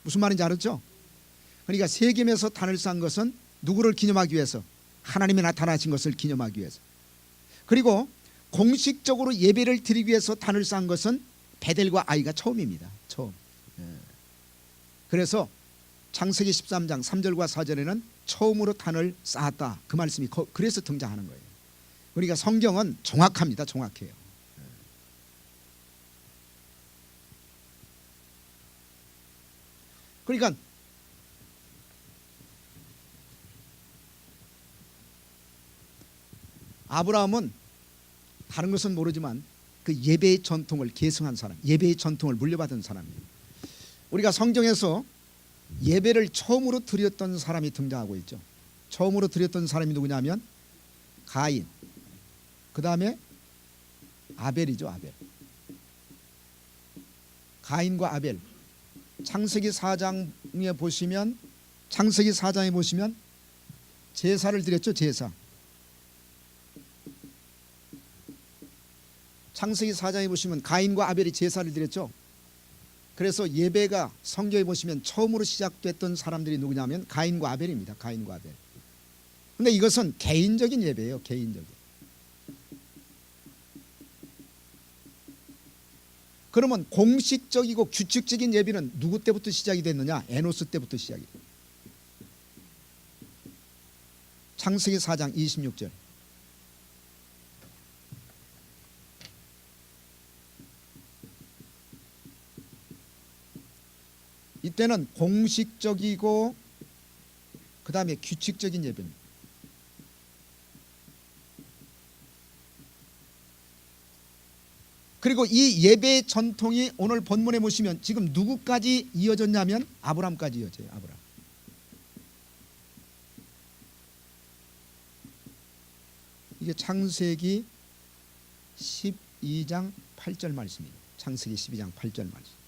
무슨 말인지 알았죠? 그러니까 세겜에서 단을 쌓은 것은 누구를 기념하기 위해서? 하나님이 나타나신 것을 기념하기 위해서. 그리고 공식적으로 예배를 드리기 위해서 단을 쌓은 것은 베델과 아이가 처음입니다. 처음. 그래서 창세기 13장 3절과 4절에는 처음으로 단을 쌓았다, 그 말씀이 그래서 등장하는 거예요. 그러니까 성경은 정확합니다. 정확해요. 그러니까 아브라함은 다른 것은 모르지만 그 예배의 전통을 계승한 사람, 예배의 전통을 물려받은 사람이에요. 우리가 성경에서 예배를 처음으로 드렸던 사람이 등장하고 있죠. 처음으로 드렸던 사람이 누구냐면 가인, 그 다음에 아벨이죠. 아벨. 가인과 아벨. 창세기 4장에 보시면 제사를 드렸죠. 제사. 창세기 4장에 보시면 가인과 아벨이 제사를 드렸죠. 그래서 예배가 성경에 보시면 처음으로 시작됐던 사람들이 누구냐면 가인과 아벨입니다. 가인과 아벨. 근데 이것은 개인적인 예배예요. 개인적인. 그러면 공식적이고 규칙적인 예배는 누구 때부터 시작이 됐느냐? 에노스 때부터 시작이 돼요. 창세기 4장 26절. 이때는 공식적이고 그 다음에 규칙적인 예배입니다. 그리고 이 예배의 전통이 오늘 본문에 보시면 지금 누구까지 이어졌냐면 아브라함까지 이어져요. 아브라함. 이게 창세기 12장 8절 말씀이에요. 창세기 12장 8절 말씀.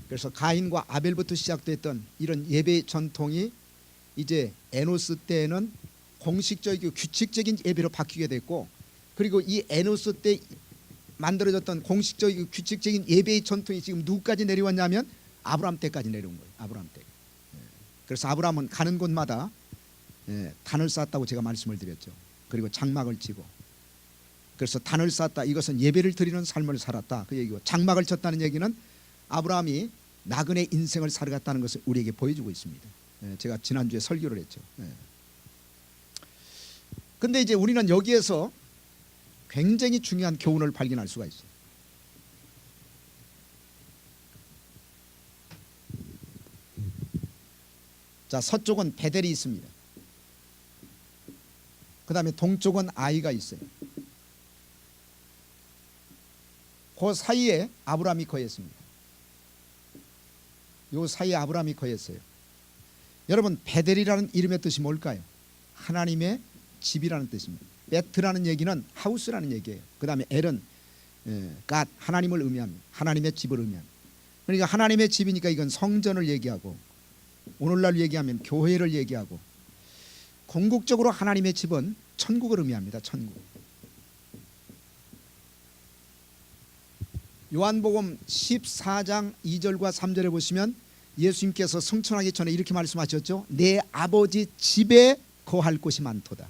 그래서 가인과 아벨부터 시작됐던 이런 예배의 전통이 이제 에노스 때는 공식적이고 규칙적인 예배로 바뀌게 됐고, 그리고 이 에노스 때 만들어졌던 공식적이고 규칙적인 예배의 전통이 지금 누구까지 내려왔냐면 아브라함 때까지 내려온 거예요. 아브라함 때. 그래서 아브라함은 가는 곳마다 단을 쌓았다고 제가 말씀을 드렸죠. 그리고 장막을 치고, 그래서 단을 쌓았다, 이것은 예배를 드리는 삶을 살았다, 그 얘기고, 장막을 쳤다는 얘기는 아브라함이 나그네 인생을 살아갔다는 것을 우리에게 보여주고 있습니다. 제가 지난주에 설교를 했죠. 근데 이제 우리는 여기에서 굉장히 중요한 교훈을 발견할 수가 있어요. 자, 서쪽은 베델이 있습니다. 그 다음에 동쪽은 아이가 있어요. 그 사이에 아브라함이 거했습니다. 요 사이에 아브라함이 거했어요. 여러분, 베델이라는 이름의 뜻이 뭘까요? 하나님의 집이라는 뜻입니다. 베트라는 얘기는 하우스라는 얘기예요. 그 다음에 엘은 갓, 하나님을 의미합니다. 하나님의 집을 의미합니다. 그러니까 하나님의 집이니까 이건 성전을 얘기하고, 오늘날 얘기하면 교회를 얘기하고, 궁극적으로 하나님의 집은 천국을 의미합니다. 천국. 요한복음 14장 2절과 3절에 보시면 예수님께서 승천하기 전에 이렇게 말씀하셨죠. 내 아버지 집에 거할 곳이 많도다.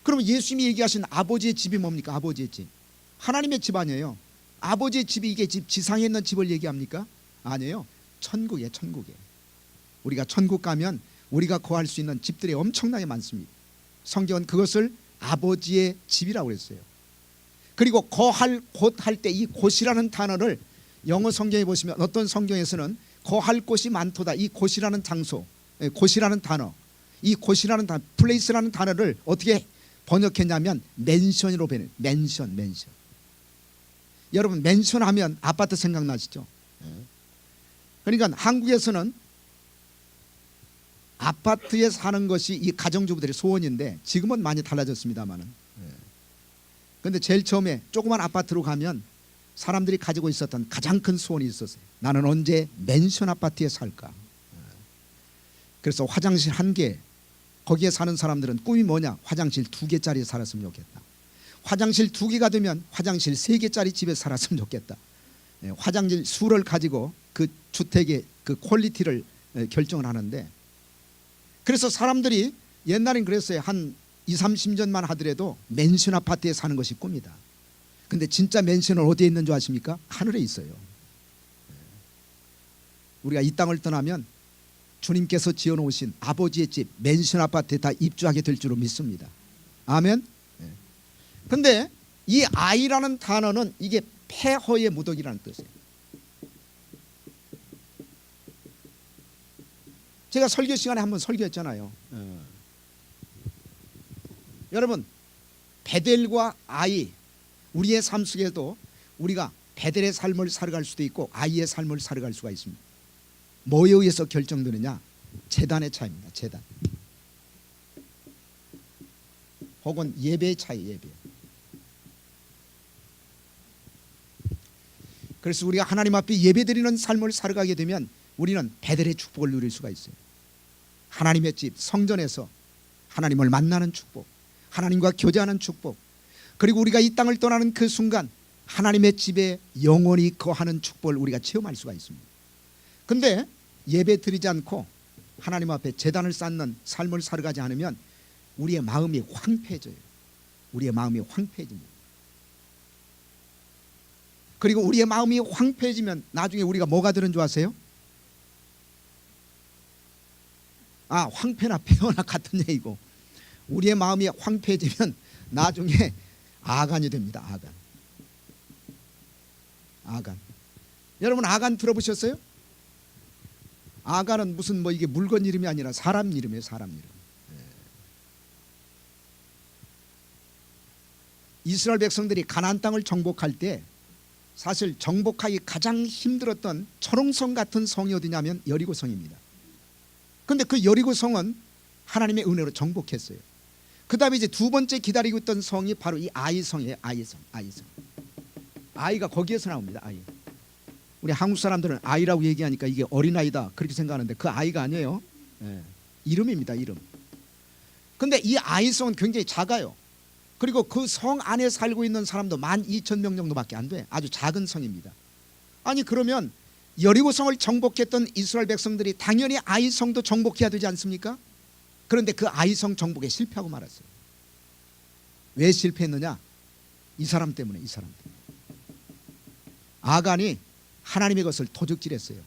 그러면 예수님이 얘기하신 아버지의 집이 뭡니까? 아버지의 집, 하나님의 집 아니에요. 아버지의 집이 이게 집, 지상에 있는 집을 얘기합니까? 아니에요. 천국이에요. 천국이에요. 우리가 천국 가면 우리가 거할 수 있는 집들이 엄청나게 많습니다. 성경은 그것을 아버지의 집이라고 했어요. 그리고 거할 곳 할 때 이 곳이라는 단어를 영어 성경에 보시면 어떤 성경에서는 거할 곳이 많도다, 이 곳이라는 장소, 곳이라는 단어, 이 곳이라는 단어, 플레이스라는 단어를 어떻게 번역했냐면 맨션으로 변해요. 맨션. 여러분, 맨션 하면 아파트 생각나시죠? 그러니까 한국에서는 아파트에 사는 것이 이 가정주부들의 소원인데 지금은 많이 달라졌습니다만은, 그런데 제일 처음에 조그만 아파트로 가면 사람들이 가지고 있었던 가장 큰 소원이 있었어요. 나는 언제 맨션 아파트에 살까? 그래서 화장실 1개, 거기에 사는 사람들은 꿈이 뭐냐? 화장실 2개짜리 살았으면 좋겠다. 화장실 2개가 되면 화장실 3개짜리 집에 살았으면 좋겠다. 화장실 수를 가지고 그 주택의 그 퀄리티를 결정을 하는데, 그래서 사람들이 옛날엔 그랬어요. 한 20, 30년만 하더라도 맨션 아파트에 사는 것이 꿈이다. 근데 진짜 맨션은 어디에 있는 줄 아십니까? 하늘에 있어요. 우리가 이 땅을 떠나면 주님께서 지어놓으신 아버지의 집 맨션 아파트에 다 입주하게 될 줄로 믿습니다. 아멘. 근데 이 아이라는 단어는 이게 폐허의 무더기라는 뜻이에요. 제가 설교 시간에 한번 설교했잖아요. 여러분, 베델과 아이, 우리의 삶 속에도 우리가 베델의 삶을 살아갈 수도 있고 아이의 삶을 살아갈 수가 있습니다. 뭐에 의해서 결정되느냐? 재단의 차이입니다. 재단. 혹은 예배의 차이, 예배. 그래서 우리가 하나님 앞에 예배드리는 삶을 살아가게 되면 우리는 베델의 축복을 누릴 수가 있어요. 하나님의 집, 성전에서 하나님을 만나는 축복, 하나님과 교제하는 축복, 그리고 우리가 이 땅을 떠나는 그 순간 하나님의 집에 영원히 거하는 축복을 우리가 체험할 수가 있습니다. 근데 예배 드리지 않고 하나님 앞에 제단을 쌓는 삶을 살아가지 않으면 우리의 마음이 황폐해져요. 우리의 마음이 황폐해집니다. 그리고 우리의 마음이 황폐해지면 나중에 우리가 뭐가 되는 줄 아세요? 황폐나 폐허나 같은 얘기고, 우리의 마음이 황폐해지면 나중에 아간이 됩니다. 아간. 아간. 여러분 아간 들어보셨어요? 아간은 무슨 뭐 이게 물건 이름이 아니라 사람 이름이에요. 사람 이름. 이스라엘 백성들이 가나안 땅을 정복할 때 사실 정복하기 가장 힘들었던 철옹성 같은 성이 어디냐면 여리고성입니다. 그런데 그 여리고성은 하나님의 은혜로 정복했어요. 그 다음에 이제 두 번째 기다리고 있던 성이 바로 이 아이성이에요. 아이성. 아이가 거기에서 나옵니다. 아이. 우리 한국 사람들은 아이라고 얘기하니까 이게 어린아이다 그렇게 생각하는데 그 아이가 아니에요. 이름입니다. 이름. 근데 이 아이성은 굉장히 작아요. 그리고 그 성 안에 살고 있는 사람도 12,000명 정도밖에 안 돼. 아주 작은 성입니다. 아니 그러면 여리고성을 정복했던 이스라엘 백성들이 당연히 아이성도 정복해야 되지 않습니까? 그런데 그 아이성 정복에 실패하고 말았어요. 왜 실패했느냐? 이 사람 때문에. 이 사람 때문에. 아간이 하나님의 것을 도둑질했어요.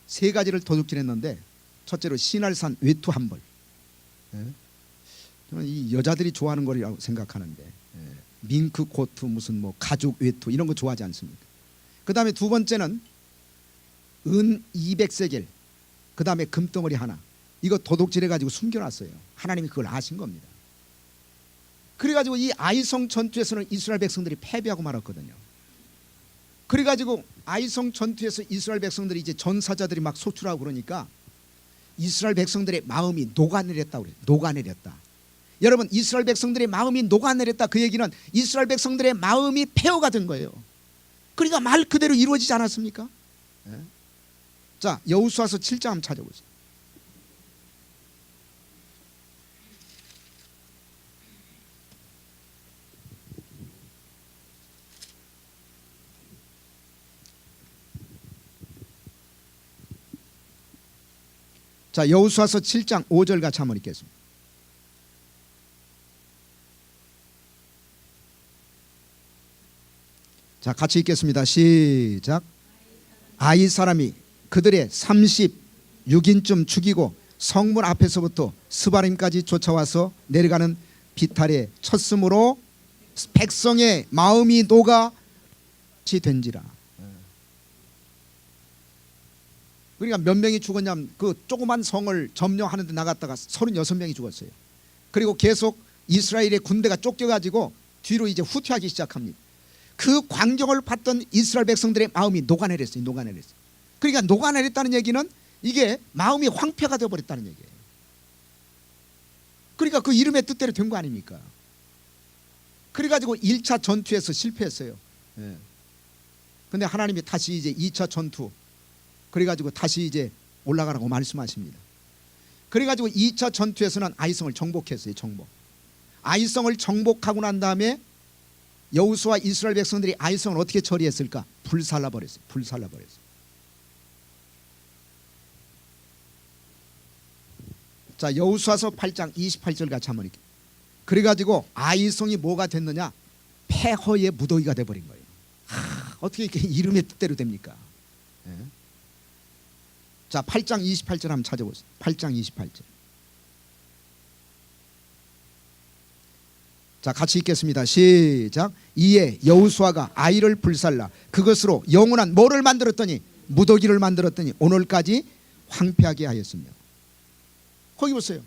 세 가지를 도둑질했는데, 첫째로 시날산 외투 한 벌. 저는 이 여자들이 좋아하는 거라고 생각하는데, 밍크 코트 무슨 뭐 가죽 외투 이런 거 좋아하지 않습니까? 그 다음에 두 번째는 은 200세겔, 그 다음에 금덩어리 하나, 이거 도둑질해 가지고 숨겨놨어요. 하나님이 그걸 아신 겁니다. 그래가지고 이 아이성 전투에서는 이스라엘 백성들이 패배하고 말았거든요. 그래가지고 아이성 전투에서 이스라엘 백성들이 이제 전사자들이 막 소출하고 그러니까 이스라엘 백성들의 마음이 녹아내렸다고 그래요. 녹아내렸다. 여러분, 이스라엘 백성들의 마음이 녹아내렸다, 그 얘기는 이스라엘 백성들의 마음이 폐허가 된 거예요. 그러니까 말 그대로 이루어지지 않았습니까? 자, 여호수아서 7장 한번 찾아보세요. 자, 여호수아서 7장 5절 같이 한번 읽겠습니다. 자, 같이 읽겠습니다. 시작. 아이 사람이 그들의 36인쯤 죽이고 성문 앞에서부터 스바림까지 쫓아와서 내려가는 비탈에 쳤으므로 백성의 마음이 녹아 된지라. 그러니까 몇 명이 죽었냐면 그 조그만 성을 점령하는 데 나갔다가 36명이 죽었어요. 그리고 계속 이스라엘의 군대가 쫓겨가지고 뒤로 이제 후퇴하기 시작합니다. 그 광경을 봤던 이스라엘 백성들의 마음이 녹아내렸어요. 녹아내렸어요. 그러니까 녹아내렸다는 얘기는 이게 마음이 황폐가 되어버렸다는 얘기예요. 그러니까 그 이름의 뜻대로 된 거 아닙니까? 그래가지고 1차 전투에서 실패했어요. 근데 하나님이 다시 이제 2차 전투, 그래가지고 다시 이제 올라가라고 말씀하십니다. 그래가지고 2차 전투에서는 아이성을 정복했어요. 정복. 아이성을 정복하고 난 다음에 여호수아 이스라엘 백성들이 아이성을 어떻게 처리했을까? 불살라 버렸어요. 불살라 버렸어요. 자, 여호수아서 8장 28절 같이 한번 읽게. 그래가지고 아이성이 뭐가 됐느냐? 폐허의 무더기가 돼버린 거예요. 어떻게 이렇게 이름의 뜻대로 됩니까? 예? 자, 8장 28절 한번 찾아보세요. 8장 28절. 자, 같이 읽겠습니다. 시작. 이에 여호수아가 아이를 불살라 그것으로 영원한 뭐를 만들었더니 무더기를 만들었더니 오늘까지 황폐하게 하였으며. 거기 보세요.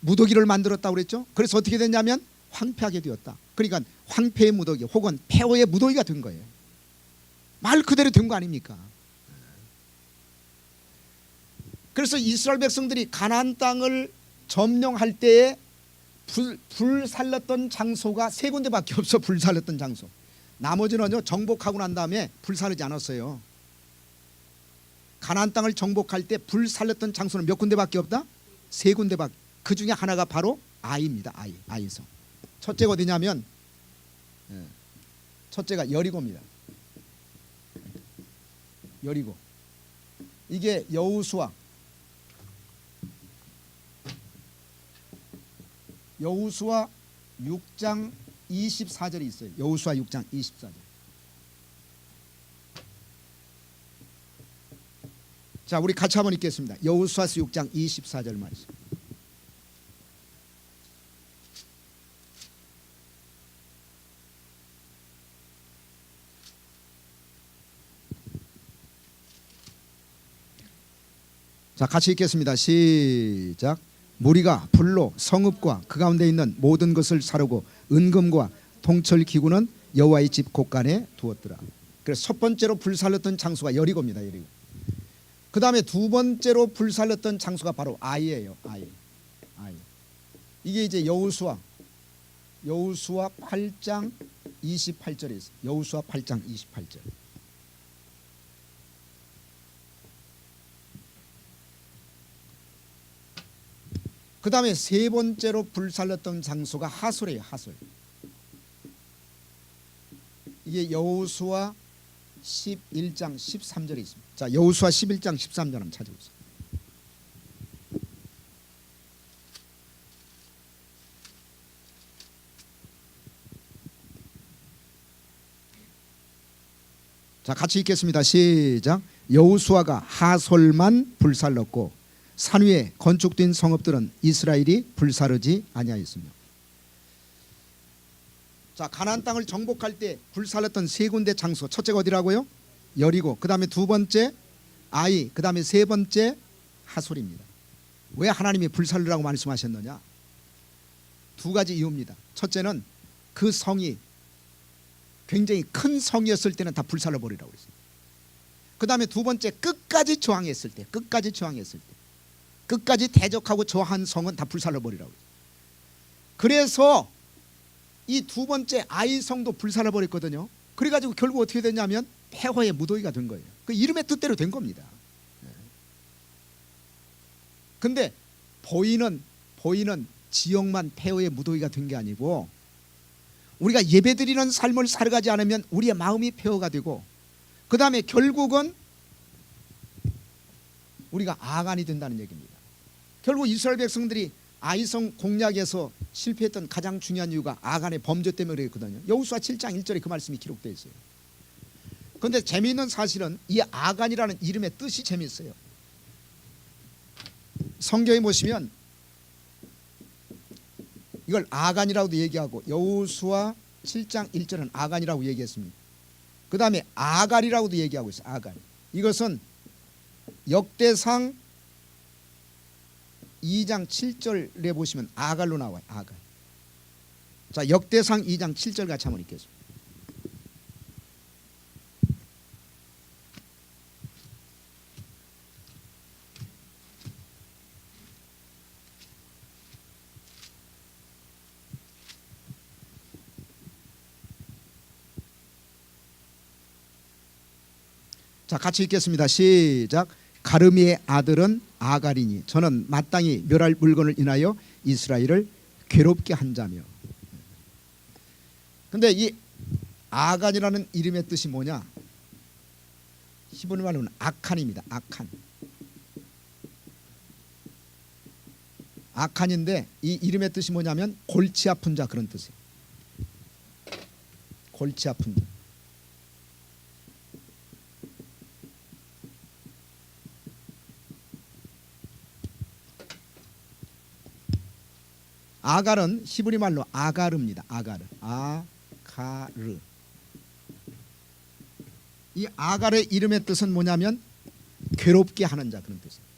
무더기를 만들었다고 그랬죠. 그래서 어떻게 됐냐면 황폐하게 되었다. 그러니까 황폐의 무더기 혹은 폐허의 무더기가 된 거예요. 말 그대로 된 거 아닙니까? 그래서 이스라엘 백성들이 가나안 땅을 점령할 때에 불살랐던 장소가 세 군데밖에 없어. 불살랐던 장소. 나머지는요 정복하고 난 다음에 불살르지 않았어요. 가나안 땅을 정복할 때 불살랐던 장소는 몇 군데밖에 없다? 세 군데밖에. 그 중에 하나가 바로 아이입니다. 아이성. 첫째가 어디냐면 첫째가 여리고입니다. 여리고. 이게 여호수아 6장 24절이 있어요. 여호수아 6장 24절. 자, 우리 같이 한번 읽겠습니다. 여호수아서 6장 24절 말씀. 자, 같이 읽겠습니다. 시작. 무리가 불로 성읍과 그 가운데 있는 모든 것을 사르고 은금과 통철 기구는 여호와의 집 곳간에 두었더라. 그래서 첫 번째로 불살랐던 장소가 여리고입니다. 여리고. 그 다음에 두 번째로 불살랐던 장소가 바로 아이예요. 아이. 이게 이제 여호수아 8장 28절에 있어요. 여호수아 8장 28절. 그 다음에 세 번째로 불살랐던 장소가 하솔이에요. 하솔. 이게 여호수아 11장 13절에 있습니다. 자, 여호수아 11장 13절 한번 찾아보세요. 자, 같이 읽겠습니다. 시작. 여호수아가 하솔만 불살랐고 산 위에 건축된 성읍들은 이스라엘이 불사르지 아니하였으며. 자, 가나안 땅을 정복할 때 불살랐던 세 군데 장소. 첫째가 어디라고요? 여리고. 그 다음에 두 번째 아이. 그 다음에 세 번째 하솔입니다. 왜 하나님이 불살르라고 말씀하셨느냐? 두 가지 이유입니다. 첫째는 그 성이 굉장히 큰 성이었을 때는 다 불살라 버리라고 했어요. 그 다음에 두 번째 끝까지 저항했을 때, 끝까지 대적하고 저항한 성은 다 불살라 버리라고 했어요. 그래서 이 두 번째 아이 성도 불살라 버렸거든요. 그래가지고 결국 어떻게 됐냐면 폐허의 무더기가 된 거예요. 그 이름의 뜻대로 된 겁니다. 근데 보이는 지역만 폐허의 무더기가 된 게 아니고 우리가 예배드리는 삶을 살아가지 않으면 우리의 마음이 폐허가 되고 그 다음에 결국은 우리가 아간이 된다는 얘기입니다. 결국 이스라엘 백성들이 아이성 공략에서 실패했던 가장 중요한 이유가 아간의 범죄 때문에 그랬거든요. 여호수아 7장 1절에 그 말씀이 기록되어 있어요. 그런데 재미있는 사실은 이 아간이라는 이름의 뜻이 재미있어요. 성경에 보시면 이걸 아간이라고도 얘기하고 여호수아 7장 1절은 아간이라고 얘기했습니다. 그 다음에 아갈이라고도 얘기하고 있어요. 아갈. 이것은 역대상 2장 7절에 보시면 아갈로 나와요. 아갈. 자, 역대상 2장 7절 같이 한번 읽겠습니다. 자, 같이 읽겠습니다. 시작. 가르미의 아들은 아갈이니 저는 마땅히 멸할 물건을 인하여 이스라엘을 괴롭게 한 자며. 근데 이 아간이라는 이름의 뜻이 뭐냐? 히브리 말로는 아칸입니다. 아칸. 아칸인데 이 이름의 뜻이 뭐냐면 골치 아픈 자, 그런 뜻이에요. 골치 아픈 자. 아갈은 히브리 말로 아가르입니다. 아가르. 아가르. 이 아갈의 이름의 뜻은 뭐냐면 괴롭게 하는 자, 그런 뜻이에요.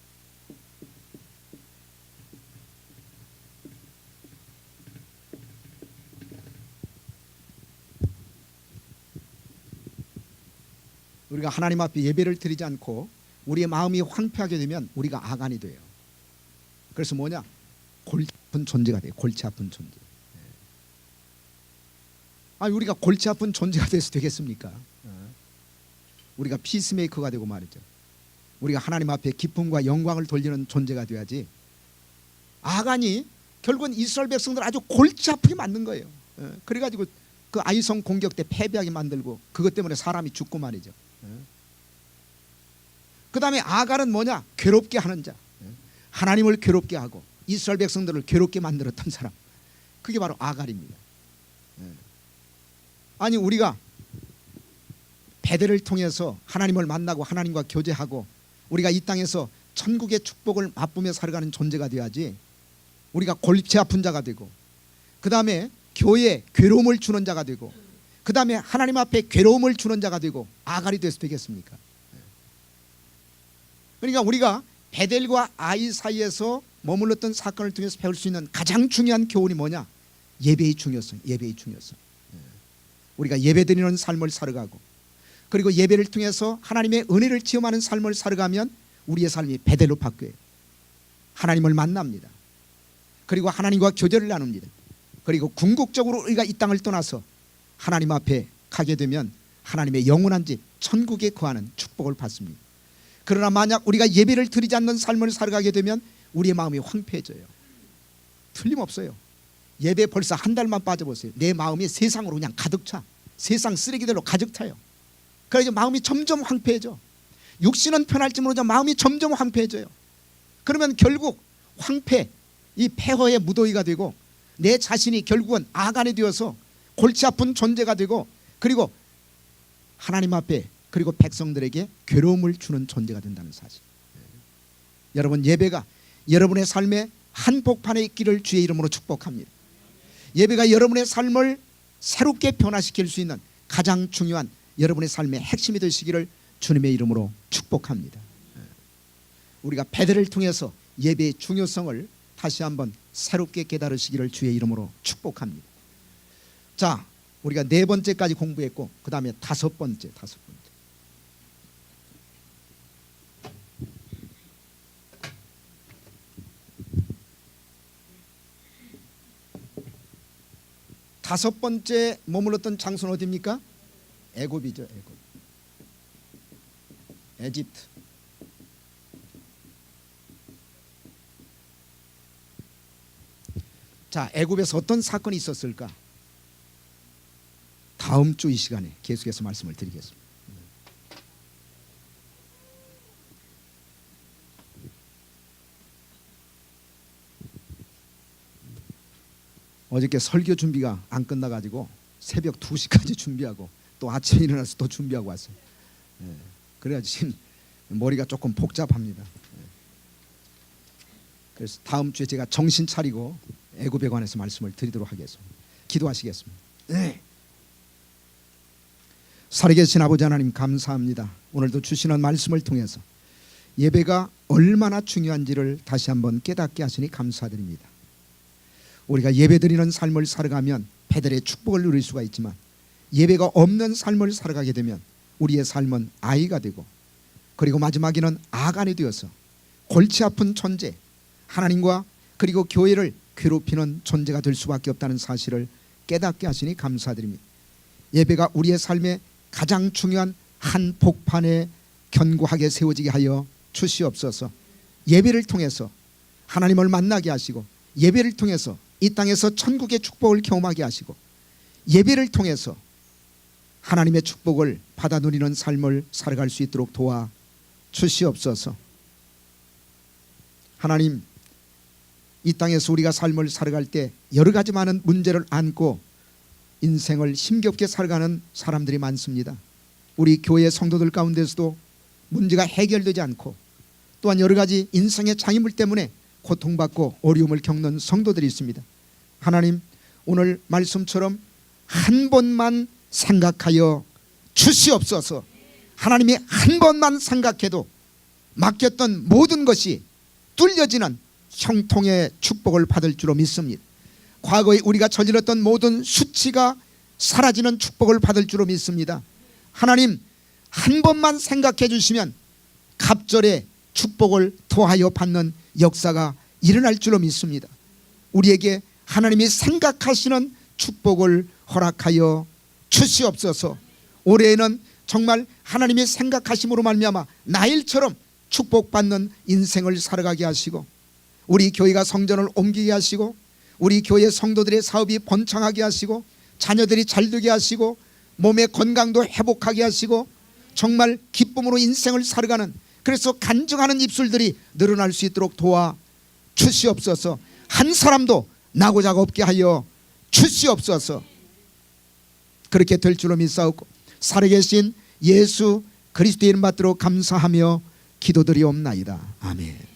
우리가 하나님 앞에 예배를 드리지 않고 우리의 마음이 황폐하게 되면 우리가 아간이 돼요. 그래서 뭐냐? 골치 아픈 존재가 돼요. 골치 아픈 존재. 우리가 골치 아픈 존재가 돼서 되겠습니까? 우리가 피스메이커가 되고 말이죠. 우리가 하나님 앞에 기쁨과 영광을 돌리는 존재가 돼야지. 아간이 결국은 이스라엘 백성들 아주 골치 아프게 만든 거예요. 그래가지고 그 아이성 공격 때 패배하게 만들고 그것 때문에 사람이 죽고 말이죠. 그 다음에 아갈은 뭐냐? 괴롭게 하는 자. 하나님을 괴롭게 하고 이스라엘 백성들을 괴롭게 만들었던 사람, 그게 바로 아갈입니다. 아니, 우리가 베델을 통해서 하나님을 만나고 하나님과 교제하고 우리가 이 땅에서 천국의 축복을 맛보며 살아가는 존재가 돼야지. 우리가 골치 아픈 자가 되고 그 다음에 교회에 괴로움을 주는 자가 되고 그 다음에 하나님 앞에 괴로움을 주는 자가 되고 아갈이 돼서 되겠습니까? 그러니까 우리가 베델과 아이 사이에서 머물렀던 사건을 통해서 배울 수 있는 가장 중요한 교훈이 뭐냐? 예배의 중요성. 예배의 중요성. 우리가 예배드리는 삶을 살아가고 그리고 예배를 통해서 하나님의 은혜를 체험하는 삶을 살아가면 우리의 삶이 베델로 바뀌어요. 하나님을 만납니다. 그리고 하나님과 교제를 나눕니다. 그리고 궁극적으로 우리가 이 땅을 떠나서 하나님 앞에 가게 되면 하나님의 영원한 집 천국에 거하는 축복을 받습니다. 그러나 만약 우리가 예배를 드리지 않는 삶을 살아가게 되면 우리의 마음이 황폐해져요. 틀림없어요. 예배 벌써 한 달만 빠져보세요. 내 마음이 세상으로 그냥 가득 차. 세상 쓰레기들로 가득 차요. 그래서 마음이 점점 황폐해져. 육신은 편할지 모르지만 마음이 점점 황폐해져요. 그러면 결국 황폐, 이 폐허의 무더기가 되고 내 자신이 결국은 아간이 되어서 골치 아픈 존재가 되고 그리고 하나님 앞에 그리고 백성들에게 괴로움을 주는 존재가 된다는 사실. 여러분, 예배가 여러분의 삶에 한복판에 있기를 주의 이름으로 축복합니다. 예배가 여러분의 삶을 새롭게 변화시킬 수 있는 가장 중요한 여러분의 삶의 핵심이 되시기를 주님의 이름으로 축복합니다. 우리가 베델을 통해서 예배의 중요성을 다시 한번 새롭게 깨달으시기를 주의 이름으로 축복합니다. 자, 우리가 네 번째까지 공부했고 그 다음에 다섯 번째. 다섯 번째 머물렀던 장소는 어디입니까? 애굽이죠. 애굽. 에집트. 자, 애굽에서 어떤 사건이 있었을까? 다음 주 이 시간에 계속해서 말씀을 드리겠습니다. 어저께 설교 준비가 안 끝나가지고 새벽 2시까지 준비하고 또 아침에 일어나서 또 준비하고 왔어요. 그래가지고 지금 머리가 조금 복잡합니다. 그래서 다음 주에 제가 정신 차리고 애굽에 관해서 말씀을 드리도록 하겠습니다. 기도하시겠습니다. 네. 살아계신 아버지 하나님, 감사합니다. 오늘도 주시는 말씀을 통해서 예배가 얼마나 중요한지를 다시 한번 깨닫게 하시니 감사드립니다. 우리가 예배드리는 삶을 살아가면 베델의 축복을 누릴 수가 있지만 예배가 없는 삶을 살아가게 되면 우리의 삶은 아이가 되고 그리고 마지막에는 아간이 되어서 골치 아픈 존재, 하나님과 그리고 교회를 괴롭히는 존재가 될 수밖에 없다는 사실을 깨닫게 하시니 감사드립니다. 예배가 우리의 삶의 가장 중요한 한복판에 견고하게 세워지게 하여 주시옵소서. 예배를 통해서 하나님을 만나게 하시고 예배를 통해서 이 땅에서 천국의 축복을 경험하게 하시고 예배를 통해서 하나님의 축복을 받아 누리는 삶을 살아갈 수 있도록 도와 주시옵소서. 하나님, 이 땅에서 우리가 삶을 살아갈 때 여러 가지 많은 문제를 안고 인생을 힘겹게 살아가는 사람들이 많습니다. 우리 교회 성도들 가운데서도 문제가 해결되지 않고 또한 여러 가지 인생의 장애물 때문에 고통받고 어려움을 겪는 성도들이 있습니다. 하나님, 오늘 말씀처럼 한 번만 생각하여 주시옵소서. 하나님이 한 번만 생각해도 맡겼던 모든 것이 뚫려지는 형통의 축복을 받을 줄로 믿습니다. 과거에 우리가 저질렀던 모든 수치가 사라지는 축복을 받을 줄로 믿습니다. 하나님, 한 번만 생각해 주시면 갑절에 축복을 더하여 받는 역사가 일어날 줄로 믿습니다. 우리에게 하나님이 생각하시는 축복을 허락하여 주시옵소서. 올해에는 정말 하나님이 생각하심으로 말미암아 나일처럼 축복받는 인생을 살아가게 하시고, 우리 교회가 성전을 옮기게 하시고, 우리 교회 성도들의 사업이 번창하게 하시고, 자녀들이 잘되게 하시고, 몸의 건강도 회복하게 하시고, 정말 기쁨으로 인생을 살아가는, 그래서 간증하는 입술들이 늘어날 수 있도록 도와 주시옵소서. 한 사람도 나고자가 없게 하여 주시옵소서. 그렇게 될 줄로 믿사옵고 살아계신 예수 그리스도의 이름 받들어 감사하며 기도드리옵나이다. 아멘.